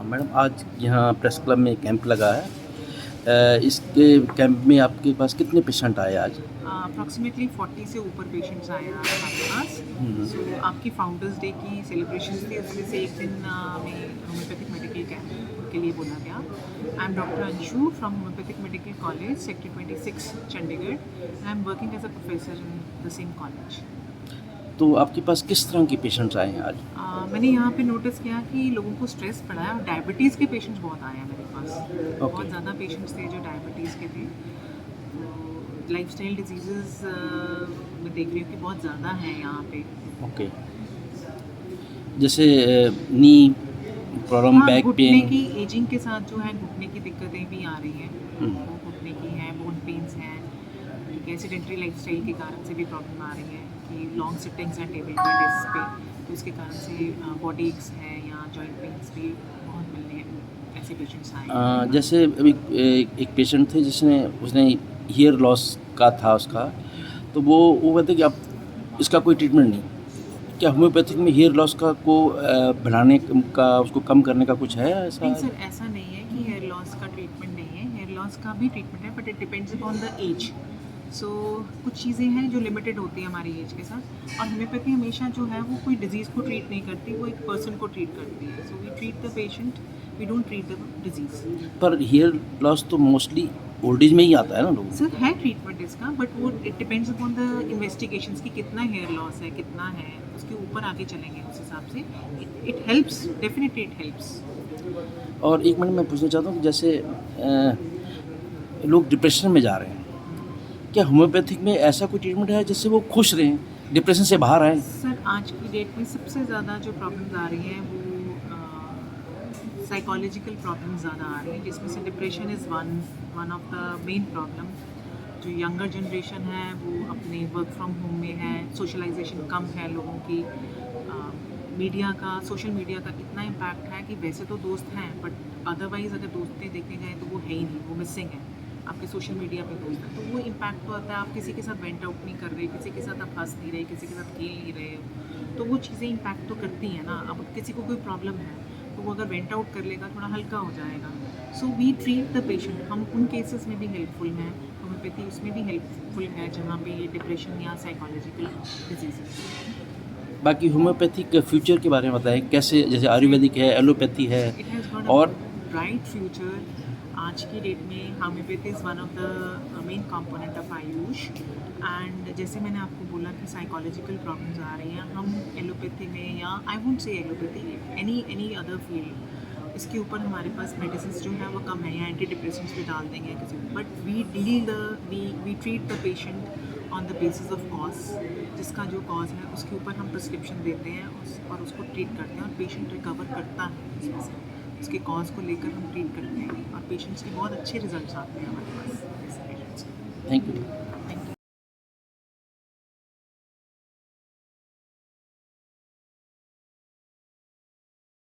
Madam आज यहाँ press club में कैंप लगा है। इसके कैंप में आपके पास कितने पेशेंट आए आज? अप्रॉक्सीमेटली 40 से ऊपर पेशेंट्स आए आज हमारे पास। सो आपकी फाउंडर्स डे की सेलिब्रेशंस थी, उसमें से एक दिन हमें होम्योपैथिक मेडिकल कैंप के लिए बोला गया। I am doctor Anshu from homoeopathic medical college sector 26 Chandigarh and I am working as a professor in the same college. तो आपके पास किस तरह के पेशेंट्स आए हैं आज? मैंने यहाँ पे नोटिस किया कि लोगों को स्ट्रेस पड़ा है और डायबिटीज़ के पेशेंट्स बहुत आए हैं मेरे पास। बहुत ज़्यादा पेशेंट्स थे जो डायबिटीज़ के थे। तो लाइफस्टाइल डिजीज़ेस मैं देख रही हूँ कि बहुत ज़्यादा हैं यहाँ पे। ओके। जैसे नी प्रॉब्लम, हाँ, बैक घुटने पेन। की एजिंग के साथ जो है घुटने की दिक्कतें भी आ रही हैं। वो घुटने की हैं, बोन पेन्स हैं, ठीक है, सेडेंटरी लाइफस्टाइल के कारण से भी प्रॉब्लम आ रही है कि लॉन्ग सिटिंग्स हैं टेबल पे, डेस्क पे, तो इसके कारण से बॉडी एक्स है या जॉइंट पेन्स भी बहुत मिल रहे हैं। ऐसे पेशेंट्स आए हैं। जैसे अभी एक पेशेंट थे जिसने उसने हेयर लॉस का था उसका, तो वो कहते कि अब इसका कोई ट्रीटमेंट नहीं। क्या होम्योपैथिक में हेयर लॉस का को बढ़ाने का, उसको कम करने का कुछ है नहीं ऐसा? सर, ऐसा नहीं है कि हेयर लॉस का ट्रीटमेंट नहीं है। हेयर लॉस का भी ट्रीटमेंट है, but it depends upon the age. So कुछ चीज़ें हैं जो लिमिटेड होती हैं हमारी एज के साथ, और होम्योपैथी हमेशा जो है वो कोई डिजीज़ को ट्रीट नहीं करती, वो एक पर्सन को ट्रीट करती है। So we treat the patient, we don't treat the disease. पर हेयर लॉस तो मोस्टली ओल्ड एज में ही आता है ना लोगों सर है ट्रीटमेंट इसका, बट वो it depends upon the investigations कि कितना हेयर लॉस है, कितना है, उसके ऊपर आगे चलेंगे उस हिसाब से। It helps, definitely it helps. को। और एक मिनट मैं पूछना चाहता हूँ कि जैसे लोग डिप्रेशन में जा रहे हैं, क्या होम्योपैथिक में ऐसा कोई ट्रीटमेंट है जिससे वो खुश रहें, डिप्रेशन से बाहर आएँ? सर आज की डेट में सबसे ज़्यादा जो प्रॉब्लम्स आ रही हैं वो साइकोलॉजिकल प्रॉब्लम्स ज़्यादा आ रही हैं, जिसमें से depression is one of the main problem. जो यंगर जनरेशन है वो अपने वर्क फ्रॉम होम में है, सोशलाइजेशन कम है लोगों की। मीडिया का, सोशल मीडिया का इतना इम्पैक्ट है कि वैसे तो दोस्त हैं, बट अदरवाइज़ अगर दोस्तें देखने जाए तो वो है ही नहीं, वो मिसिंग है। आपके सोशल मीडिया पे दोस्त हैं, तो वो इम्पैक्ट तो आता है। आप किसी के साथ वेंट आउट नहीं कर रहे, किसी के साथ आप हंस नहीं रहे, किसी के साथ खेल नहीं रहे हो, तो वो चीज़ें इम्पैक्ट तो करती हैं ना। अब किसी को कोई प्रॉब्लम है तो वो अगर वेंट आउट कर लेगा, थोड़ा हल्का हो जाएगा। So we treat the patient. हम उन केसेस में भी हेल्पफुल हैं, होम्योपैथी उसमें भी हेल्पफुल है जहाँ पे ये डिप्रेशन या साइकोलॉजिकल डिजीज़ है। बाकी होम्योपैथिक के फ्यूचर के बारे में बताएं, कैसे, जैसे आयुर्वेदिक है, एलोपैथी है इट हैज़ गॉट और अ ब्राइट फ्यूचर। आज की डेट में homeopathy is one of the main component of Ayush. And जैसे मैंने आपको बोला कि साइकोलॉजिकल प्रॉब्लम्स आ रही हैं, हम एलोपैथी में, या I would say allopathy, any other field, इसके ऊपर हमारे पास मेडिसिन जो है वो कम है, या एंटी डिप्रेशंस भी डाल देंगे किसी को, but we treat the patient on the basis of cause. जिसका जो कॉज है उसके ऊपर हम प्रिस्क्रिप्शन देते हैं और उसको ट्रीट करते हैं, और पेशेंट रिकवर करता है उसमें से। उसके कॉज को लेकर हम ट्रीट करते हैं और पेशेंट्स के बहुत अच्छे रिजल्ट्स आते हैं हमारे पास ऐसे पेशेंट्स के। Thank you.